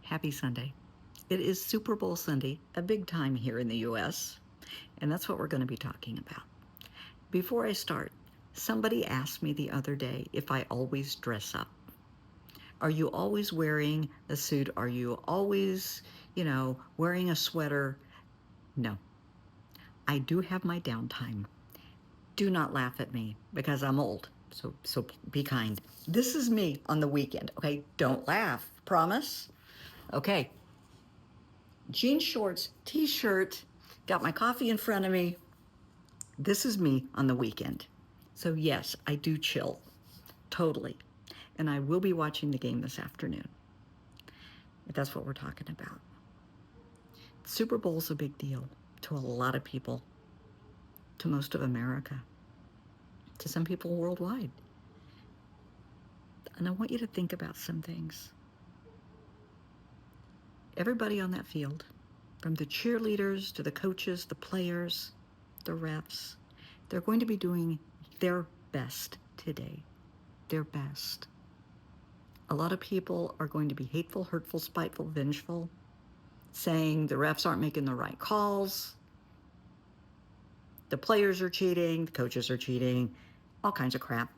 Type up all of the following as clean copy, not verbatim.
Happy Sunday. It is Super Bowl Sunday, a big time here in the US, and that's what we're going to be talking about. Before I start, somebody asked me the other day if I always dress up. Are you always wearing a suit? Are you always, wearing a sweater? No. I do have my downtime. Do not laugh at me because I'm old. So be kind. This is me on the weekend, okay? Don't laugh. Promise? Okay. Jean shorts, t-shirt, got my coffee in front of me. This is me on the weekend. So yes, I do chill, totally. And I will be watching the game this afternoon. If that's what we're talking about. Super Bowl's a big deal to a lot of people, to most of America, to some people worldwide. And I want you to think about some things. Everybody on that field, from the cheerleaders to the coaches, the players, the refs, they're going to be doing their best today. Their best. A lot of people are going to be hateful, hurtful, spiteful, vengeful, saying the refs aren't making the right calls, the players are cheating, the coaches are cheating, all kinds of crap.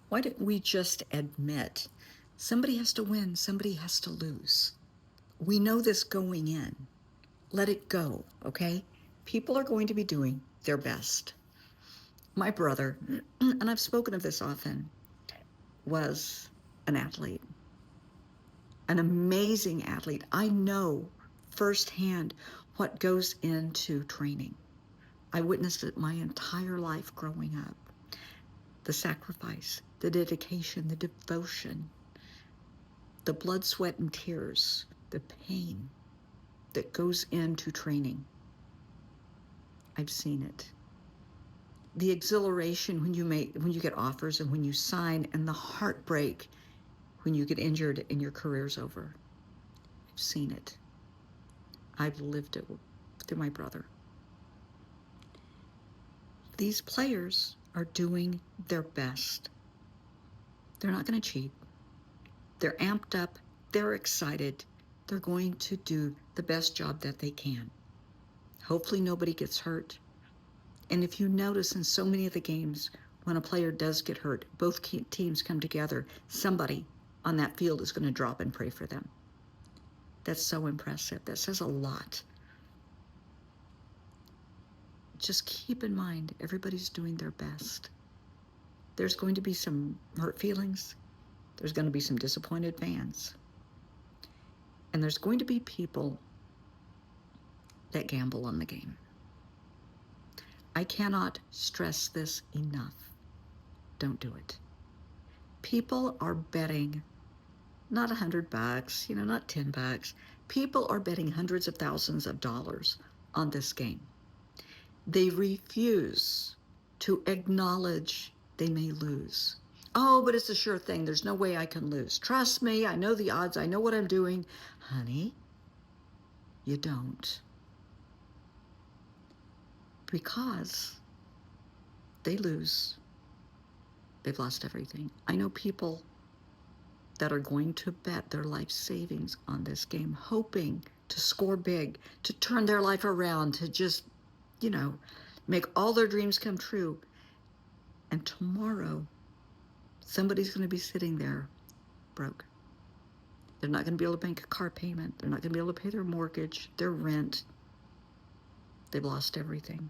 Why don't we just admit somebody has to win, somebody has to lose? We know this going in. Let it go, okay? People are going to be doing their best. My brother, and I've spoken of this often, was an athlete, an amazing athlete. I know firsthand what goes into training. I witnessed it my entire life growing up. The sacrifice, the dedication, the devotion, the blood, sweat, and tears, the pain that goes into training. I've seen it. The exhilaration when you get offers and when you sign, and the heartbreak when you get injured and your career's over. I've seen it. I've lived it through my brother. These players are doing their best. They're not going to cheat. They're amped up. They're excited. They're going to do the best job that they can. Hopefully nobody gets hurt. And if you notice in so many of the games, when a player does get hurt, both teams come together. Somebody on that field is going to drop and pray for them. That's so impressive. That says a lot. Just keep in mind, everybody's doing their best. There's going to be some hurt feelings. There's going to be some disappointed fans. And there's going to be people that gamble on the game. I cannot stress this enough. Don't do it. People are betting not $100, not $10. People are betting hundreds of thousands of dollars on this game. They refuse to acknowledge they may lose. Oh, but it's a sure thing. There's no way I can lose. Trust me, I know the odds. I know what I'm doing. Honey, you don't. Because they lose. They've lost everything. I know people that are going to bet their life savings on this game, hoping to score big, to turn their life around, to just, make all their dreams come true. And tomorrow, somebody's going to be sitting there broke. They're not going to be able to make a car payment. They're not going to be able to pay their mortgage, their rent. They've lost everything.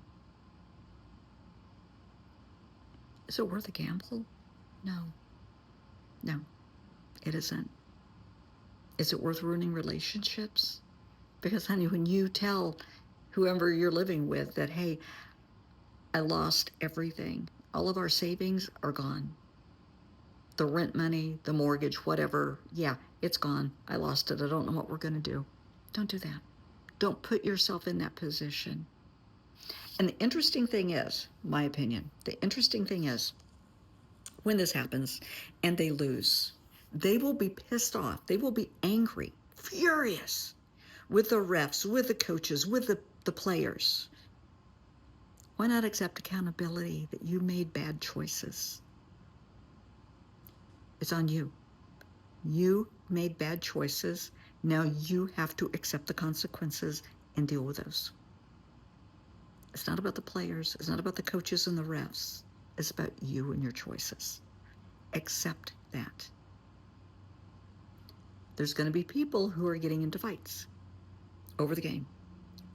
Is it worth a gamble? No. No, it isn't. Is it worth ruining relationships? Because, honey, when you tell whoever you're living with that, hey, I lost everything, all of our savings are gone. The rent money, the mortgage, whatever, yeah, it's gone. I lost it. I don't know what we're going to do. Don't do that. Don't put yourself in that position. And the interesting thing is, my opinion, the interesting thing is, when this happens and they lose, they will be pissed off. They will be angry, furious with the refs, with the coaches, with the players. Why not accept accountability that you made bad choices? It's on you. You made bad choices. Now you have to accept the consequences and deal with those. It's not about the players. It's not about the coaches and the refs. It's about you and your choices. Accept that. There's going to be people who are getting into fights over the game.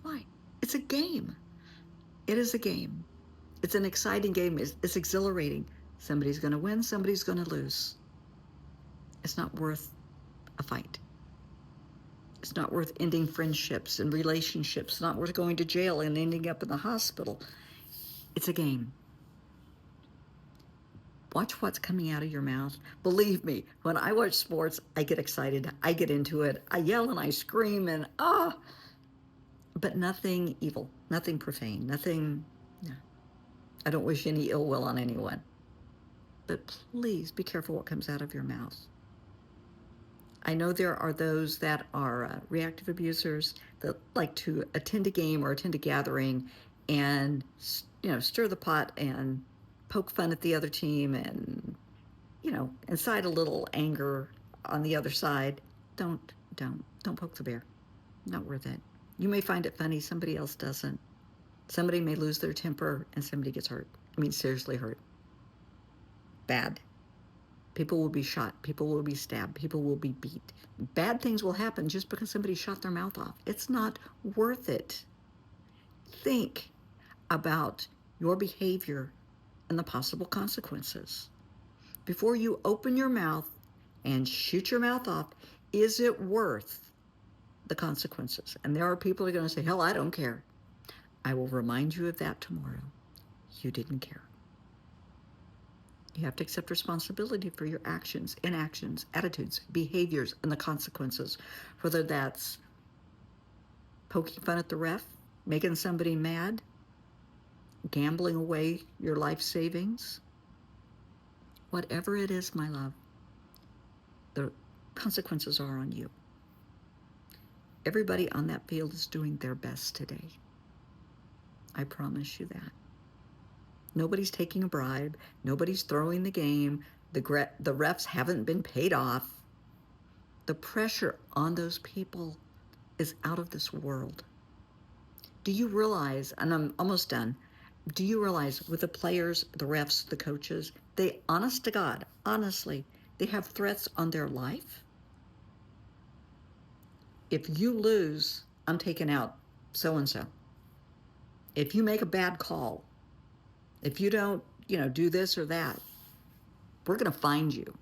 Why? It's a game. It is a game. It's an exciting game. It's exhilarating. Somebody's going to win. Somebody's going to lose. It's not worth a fight. It's not worth ending friendships and relationships. It's not worth going to jail and ending up in the hospital. It's a game. Watch what's coming out of your mouth. Believe me, when I watch sports, I get excited. I get into it. I yell and I scream and but nothing evil, nothing profane, nothing. No. I don't wish any ill will on anyone. But please be careful what comes out of your mouth. I know there are those that are reactive abusers that like to attend a game or attend a gathering and, stir the pot and poke fun at the other team and, incite a little anger on the other side. Don't poke the bear. Not worth it. You may find it funny, somebody else doesn't. Somebody may lose their temper and somebody gets hurt. I mean, seriously hurt. Bad. People will be shot. People will be stabbed. People will be beat. Bad things will happen just because somebody shot their mouth off. It's not worth it. Think about your behavior and the possible consequences. Before you open your mouth and shoot your mouth off, is it worth the consequences? And there are people who are going to say, hell, I don't care. I will remind you of that tomorrow. You didn't care. You have to accept responsibility for your actions, inactions, attitudes, behaviors, and the consequences, whether that's poking fun at the ref, making somebody mad, gambling away your life savings. Whatever it is, my love, the consequences are on you. Everybody on that field is doing their best today. I promise you that. Nobody's taking a bribe. Nobody's throwing the game. The refs haven't been paid off. The pressure on those people is out of this world. Do you realize, and I'm almost done, do you realize with the players, the refs, the coaches, they, honest to God, honestly, they have threats on their life? If you lose, I'm taking out so-and-so. If you make a bad call, if you don't, do this or that, we're going to find you.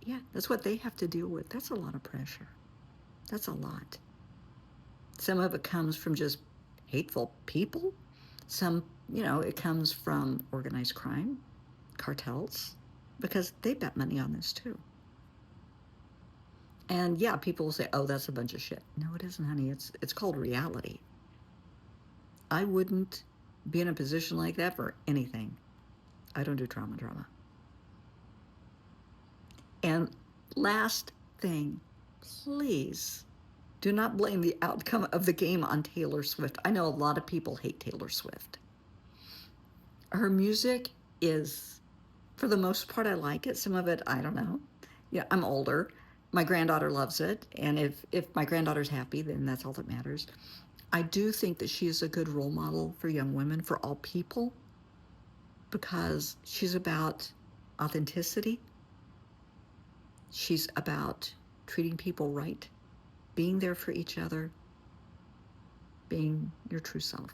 Yeah, that's what they have to deal with. That's a lot of pressure. That's a lot. Some of it comes from just hateful people. Some, it comes from organized crime, cartels, because they bet money on this too. And yeah, people will say, oh, that's a bunch of shit. No, it isn't, honey. It's called reality. I wouldn't be in a position like that for anything. I don't do drama. And last thing, please do not blame the outcome of the game on Taylor Swift. I know a lot of people hate Taylor Swift. Her music is, for the most part, I like it. Some of it, I don't know. Yeah, I'm older. My granddaughter loves it. And if my granddaughter's happy, then that's all that matters. I do think that she is a good role model for young women, for all people, because she's about authenticity. She's about treating people right, being there for each other, being your true self.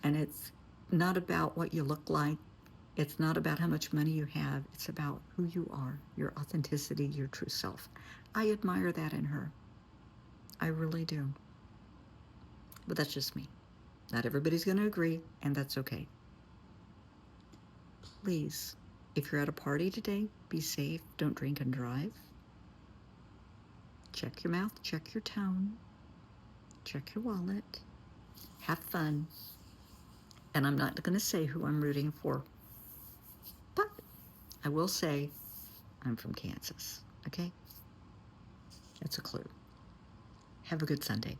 And it's not about what you look like. It's not about how much money you have. It's about who you are, your authenticity, your true self. I admire that in her. I really do. But that's just me. Not everybody's going to agree, and that's okay. Please, if you're at a party today, be safe. Don't drink and drive. Check your mouth, check your tone, check your wallet. Have fun. And I'm not going to say who I'm rooting for, but I will say I'm from Kansas, okay? That's a clue. Have a good Sunday.